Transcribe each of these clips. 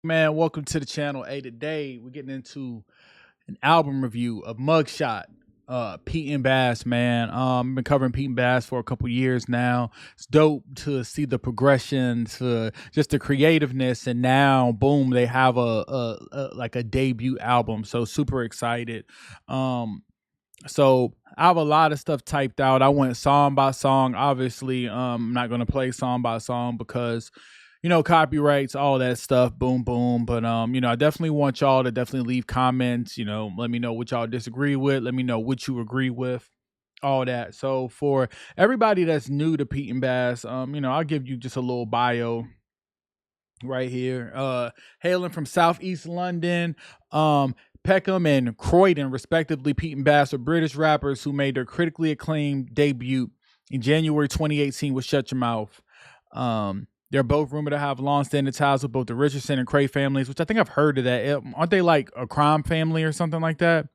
Man, welcome to the channel. Hey, today we're getting into an album review of Mugshot, Pete and Bas, man. I've been covering Pete and Bas for a couple years now. It's dope to see the progression, to just the creativeness, and now boom, they have a debut album. So super excited. So I have a lot of stuff typed out. I went song by song. Obviously, I'm not gonna play song by song because copyrights, all that stuff, boom, boom. But I definitely want y'all to definitely leave comments. Let me know what y'all disagree with. Let me know what you agree with. All that. So for everybody that's new to Pete and Bas, I'll give you just a little bio right here. Hailing from Southeast London, Peckham and Croydon, respectively, Pete and Bas are British rappers who made their critically acclaimed debut in January 2018 with Shut Your Mouth. They're both rumored to have long-standing ties with both the Richardson and Cray families, which I think I've heard of that. Aren't they like a crime family or something like that?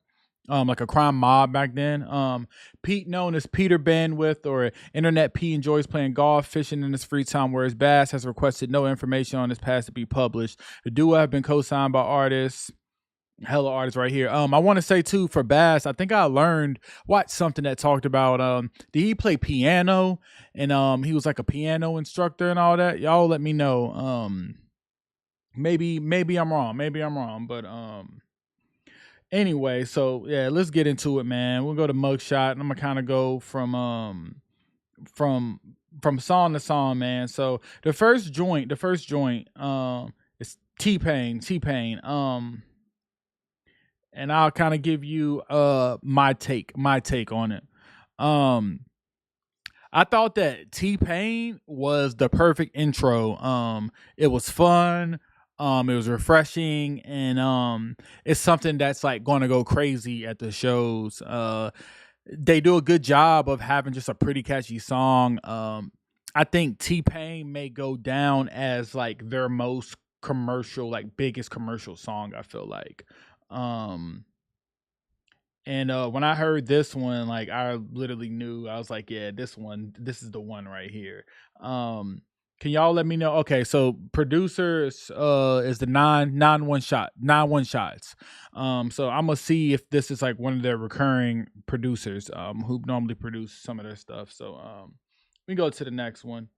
Like a crime mob back then. Pete, known as Peter Bandwidth or Internet P, enjoys playing golf, fishing in his free time, whereas Bas has requested no information on his past to be published. The duo have been co-signed by artists. Hella artists right here. I want to say too, for Bas, I think I watched something that talked about did he play piano, and he was like a piano instructor and all that. Y'all let me know. Maybe I'm wrong, but anyway, so yeah, let's get into it, man. We'll go to Mugshot, and I'm gonna kind of go from song to song, man. So the first joint is T-Pain. And I'll kind of give you my take on it. I thought that T-Pain was the perfect intro. It was fun. It was refreshing, and it's something that's like going to go crazy at the shows. They do a good job of having just a pretty catchy song. I think T-Pain may go down as like their most commercial, like biggest commercial song, I feel like. When I heard this one, like I literally knew. I was like, yeah, this is the one right here. Can y'all let me know? Okay, so producers is the nine one shots. So I'm gonna see if this is like one of their recurring producers who normally produce some of their stuff. So we go to the next one.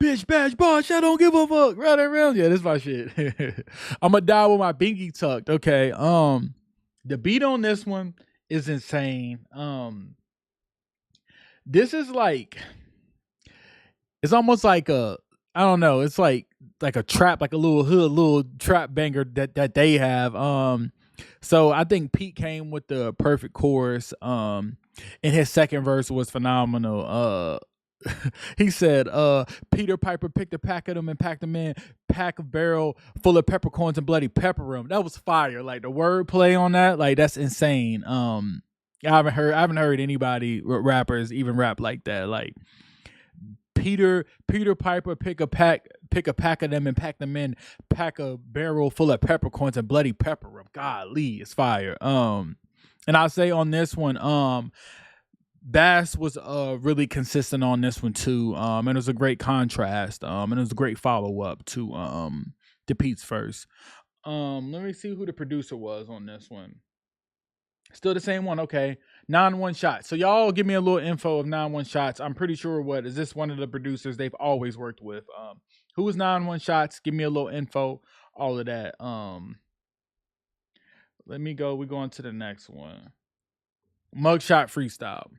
Bitch, bash, bosh, I don't give a fuck. Right around. Yeah, this is my shit. I'ma die with my binky tucked. Okay. The beat on this one is insane. This is like, it's almost like I don't know, it's like a trap, like a little trap banger that they have. So I think Pete came with the perfect chorus. And his second verse was phenomenal. He said, Peter Piper picked a pack of them and packed them in pack of barrel full of peppercorns and bloody pepper 'em. That was fire. Like the wordplay on that, like that's insane. I haven't heard anybody rappers even rap like that. Like Peter Piper pick a pack of them and pack them in pack a barrel full of peppercorns and bloody pepper 'em. Golly, it's fire. And I'll say on this one, Bas was really consistent on this one too. And it was a great contrast. And it was a great follow up to Pete's first. Let me see who the producer was on this one. Still the same one, okay. 9-1 Shots. So y'all give me a little info of 9-1 Shots. I'm pretty sure is this one of the producers they've always worked with. Who is 9-1 Shots? Give me a little info, all of that. Let me go. We're going to the next one. Mugshot Freestyle.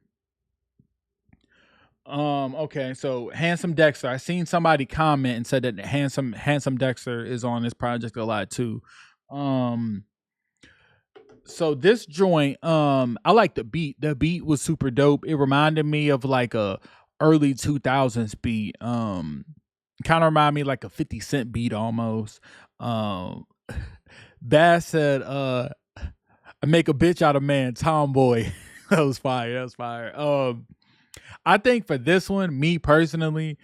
Okay, so Handsome Dexter. I seen somebody comment and said that Handsome Dexter is on this project a lot too. So this joint, I like the beat. The beat was super dope. It reminded me of like a early 2000s beat. Kind of remind me like a 50 Cent beat almost. Bas said, I make a bitch out of man, tomboy. That was fire. I think for this one, me personally,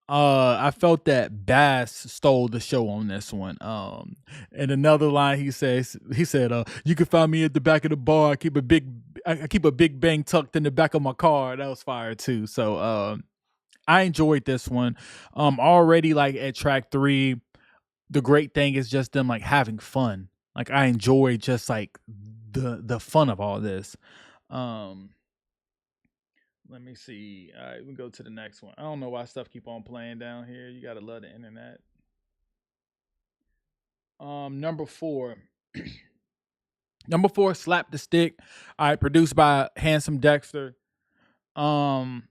I felt that Bas stole the show on this one. And another line he said, you can find me at the back of the bar. I keep a big bang tucked in the back of my car. That was fire too. So I enjoyed this one. Already like at track 3, the great thing is just them like having fun. Like I enjoy just like the fun of all this. Um let me see. All right, we go to the next one. I don't know why stuff keep on playing down here. You gotta love the internet. Number 4. Number 4, Slap the Stick. All right, produced by Handsome Dexter. Um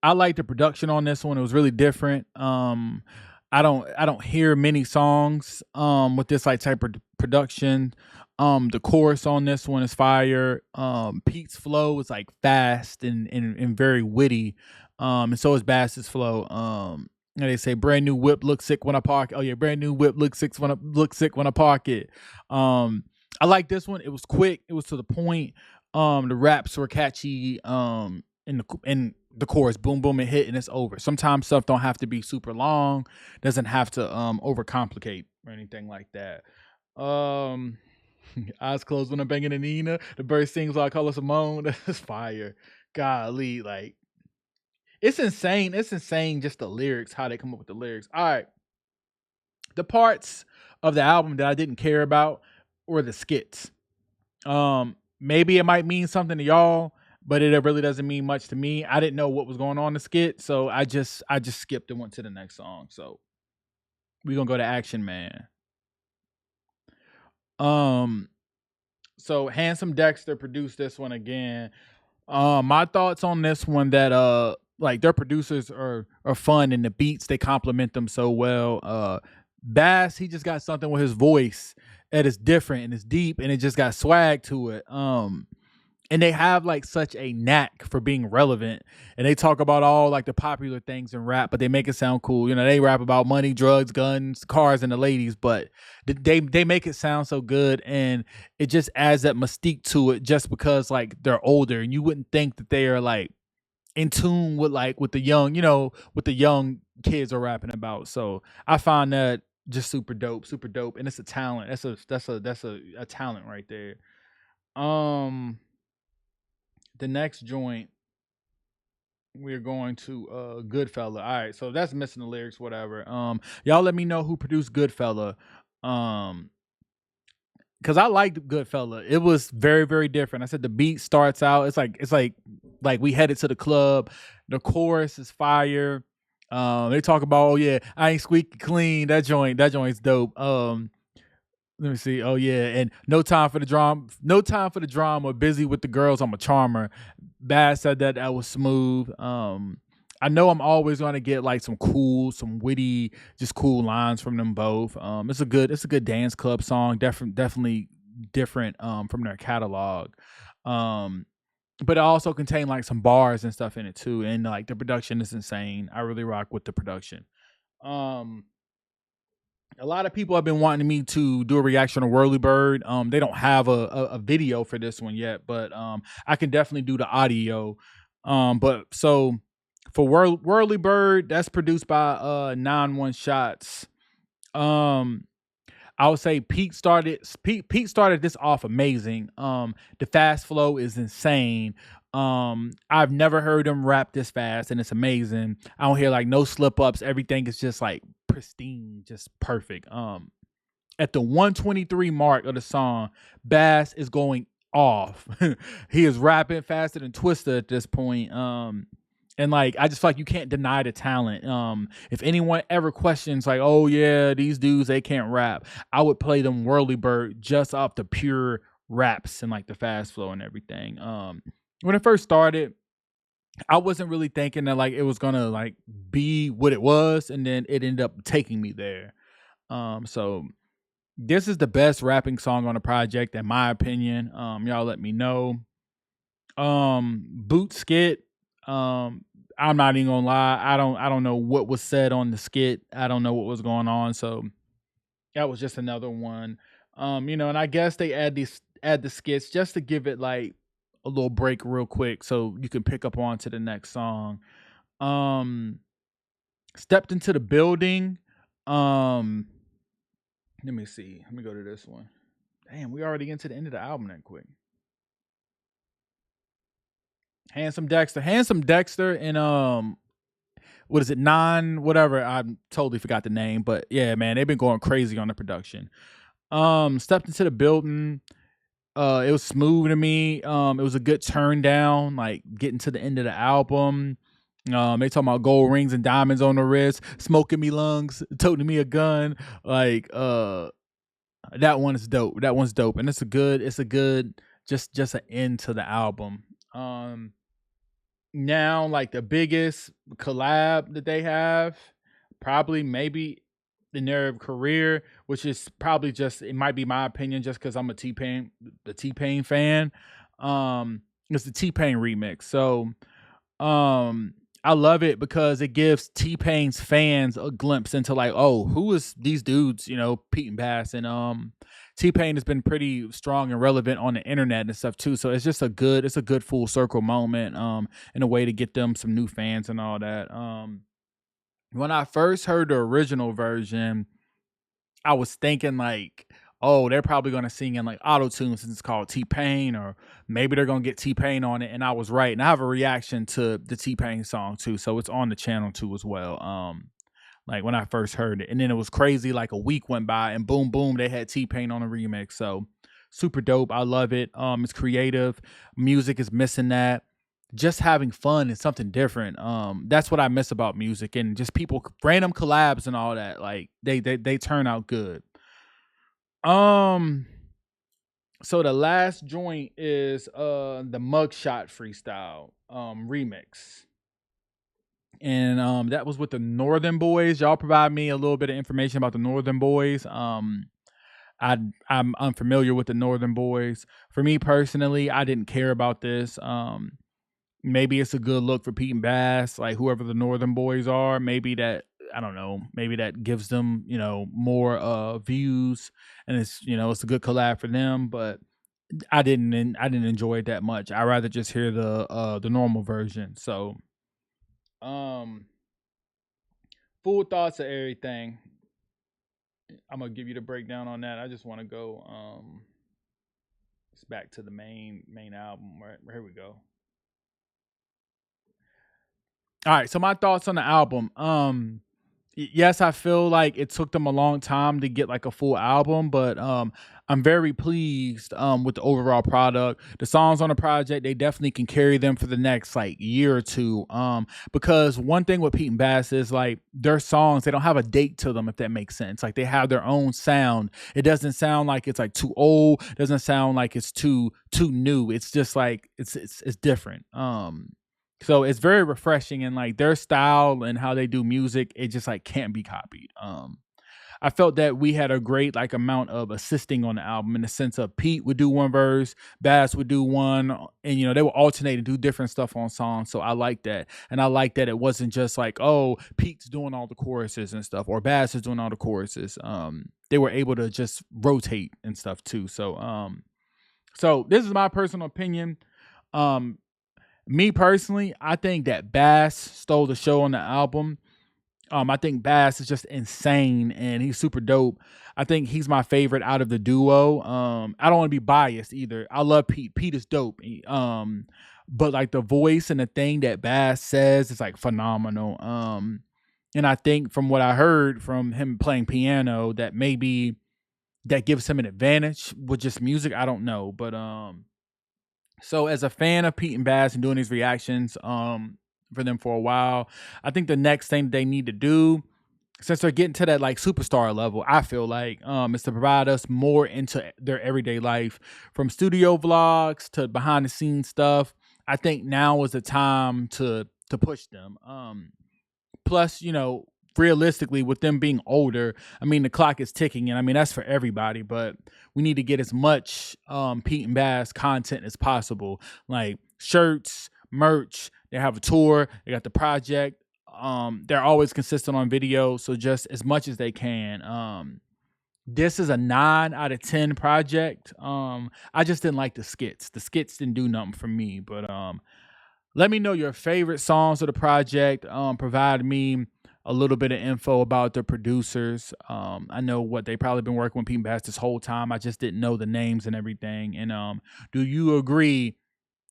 I like the production on this one. It was really different. I don't hear many songs with this like type of production. The chorus on this one is fire. Pete's flow is like fast and very witty. And so is Bass's flow. And they say brand new whip looks sick when I park. Oh yeah, brand new whip looks sick when I park it. I like this one. It was quick. It was to the point. The raps were catchy. In the chorus, boom, boom, and hit, and it's over. Sometimes stuff don't have to be super long, doesn't have to overcomplicate or anything like that. Um, eyes closed when I'm banging a Nina. The bird sings while I call her Simone. That's fire. Golly, like it's insane. It's insane just the lyrics, how they come up with the lyrics. All right, the parts of the album that I didn't care about were the skits. Maybe it might mean something to y'all, but it really doesn't mean much to me. I didn't know what was going on in the skit, so I just skipped and went to the next song. So we're gonna go to Action Man. Um, so Handsome Dexter produced this one again. My thoughts on this one that like their producers are fun and the beats they complement them so well. Bass, he just got something with his voice that is different and it's deep and it just got swag to it. And they have like such a knack for being relevant, and they talk about all like the popular things in rap, but they make it sound cool. You know, they rap about money, drugs, guns, cars, and the ladies, but they make it sound so good, and it just adds that mystique to it just because like they're older and you wouldn't think that they are like in tune with like with the young, what the young kids are rapping about. So I find that just super dope, and it's a talent. That's a talent right there. um the next joint, we're going to Goodfella. All right, so that's missing the lyrics, whatever. Y'all let me know who produced Goodfella. Um because I liked Goodfella. It was very, very different. I said the beat starts out, it's like we headed to the club. The chorus is fire. They talk about, oh yeah, I ain't squeaky clean. That joint's dope. Let me see. Oh yeah, and no time for the drama. No time for the drama. Busy with the girls. I'm a charmer. Bad said that was smooth. I know I'm always gonna get like some witty, just cool lines from them both. It's a good dance club song. Definitely different from their catalog. Um, but it also contained like some bars and stuff in it too. And like the production is insane. I really rock with the production. Um, a lot of people have been wanting me to do a reaction to Whirly Bird. They don't have a video for this one yet, but I can definitely do the audio. But so for Whirly Bird, that's produced by 9 1 Shots. Um, I would say Pete started this off amazing. The fast flow is insane. I've never heard him rap this fast, and it's amazing. I don't hear like no slip ups. Everything is just like pristine, just perfect. At the 123 mark of the song, Bass is going off. He is rapping faster than Twista at this point. And like I just feel like you can't deny the talent. If anyone ever questions like, oh yeah, these dudes they can't rap, I would play them Whirly Bird just off the pure raps and like the fast flow and everything. When it first started, I wasn't really thinking that like it was gonna like be what it was, and then it ended up taking me there. So this is the best rapping song on the project, in my opinion. Y'all let me know. Boot Skit. I'm not even gonna lie. I don't know what was said on the skit. I don't know what was going on. So that was just another one. And I guess they add the skits just to give it like a little break real quick so you can pick up on to the next song. Um Stepped into the building. Um Let me see. Let me go to this one. Damn, we already into the end of the album that quick. Handsome Dexter, and what is it, nine, whatever. I totally forgot the name, but yeah, man, they've been going crazy on the production. Stepped into the building. It was smooth to me. It was a good turn down, like getting to the end of the album. They talking about gold rings and diamonds on the wrist, smoking me lungs, toting me a gun. Like, that one is dope. That one's dope, and it's a good just an end to the album. Um, Now like the biggest collab that they have, probably maybe in their career, which is probably just, it might be my opinion just because I'm a T Pain fan. It's the T Pain remix. So um I love it because it gives T Pain's fans a glimpse into like, oh, who is these dudes, Pete and Bass. And T Pain has been pretty strong and relevant on the internet and stuff too. So it's a good full circle moment, in a way to get them some new fans and all that. When I first heard the original version, I was thinking like, oh, they're probably gonna sing in like auto tune since it's called T Pain, or maybe they're gonna get T Pain on it. And I was right. And I have a reaction to the T Pain song too, so it's on the channel too as well. Like when I first heard it, and then it was crazy. Like a week went by, and boom, boom, they had T Pain on the remix. So super dope. I love it. It's creative. Music is missing that. Just having fun and something different. That's what I miss about music, and just people random collabs and all that. Like they turn out good. Um, so the last joint is the Mugshot Freestyle remix. And that was with the Northern Boys. Y'all provide me a little bit of information about the Northern Boys. I'm unfamiliar with the Northern Boys. For me personally, I didn't care about this. Maybe it's a good look for Pete and Bass, like whoever the Northern Boys are. Maybe that, I don't know. Maybe that gives them, more views, and it's a good collab for them. But I didn't enjoy it that much. I rather just hear the normal version. So um, full thoughts of everything. I'm gonna give you the breakdown on that. I just want to go it's back to the main album. Right, here we go. All right, so my thoughts on the album. Yes, I feel like it took them a long time to get like a full album, but I'm very pleased with the overall product. The songs on the project, they definitely can carry them for the next like year or two. Because one thing with Pete and Bass is like their songs, they don't have a date to them, if that makes sense. Like they have their own sound. It doesn't sound like it's like too old. It doesn't sound like it's too new. It's just like it's different. So it's very refreshing, and like their style and how they do music, it just like can't be copied. I felt that we had a great like amount of assisting on the album, in the sense of Pete would do one verse, Bass would do one, and they would alternate and do different stuff on songs. So I like that. And I like that it wasn't just like, oh, Pete's doing all the choruses and stuff, or Bass is doing all the choruses. They were able to just rotate and stuff too. So this is my personal opinion. Um Me personally, I think that Bass stole the show on the album. I think Bass is just insane, and he's super dope. I think he's my favorite out of the duo. I don't want to be biased either. I love Pete. Pete is dope. But like the voice and the thing that Bass says is like phenomenal. And I think from what I heard from him playing piano, that maybe that gives him an advantage with just music. I don't know, but so as a fan of Pete and Bass and doing these reactions for them for a while, I think the next thing they need to do, since they're getting to that like superstar level, I feel like is to provide us more into their everyday life, from studio vlogs to behind the scenes stuff. I think now is the time to push them. Plus, realistically, with them being older, I mean, the clock is ticking, and I mean that's for everybody. But we need to get as much Pete and Bass content as possible, like shirts, merch. They have a tour. They got the project. They're always consistent on video, so just as much as they can. This is a 9 out of 10 project. I just didn't like the skits. The skits didn't do nothing for me. But let me know your favorite songs of the project. Provide me a little bit of info about the producers. I know what they probably been working with Pete and Bass this whole time. I just didn't know the names and everything. And do you agree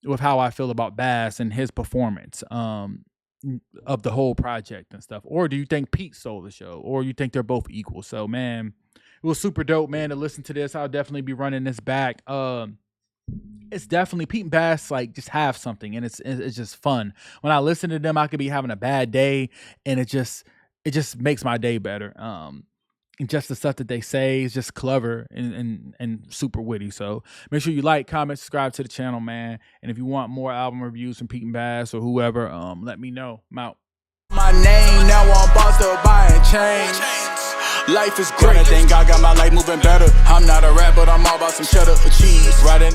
with how I feel about Bas and his performance of the whole project and stuff? Or do you think Pete stole the show? Or you think they're both equal? So, man, it was super dope, man, to listen to this. I'll definitely be running this back. It's definitely Pete and Bas like just have something, and it's just fun. When I listen to them, I could be having a bad day, and it just makes my day better. And just the stuff that they say is just clever and super witty. So make sure you like, comment, subscribe to the channel, man. And if you want more album reviews from Pete and Bas or whoever, let me know. I'm out. My name now I'm bossed up buying chains. Life is great. I think I got my life moving better. I'm not a rat, but I'm all about some cheddar or cheese. Riding.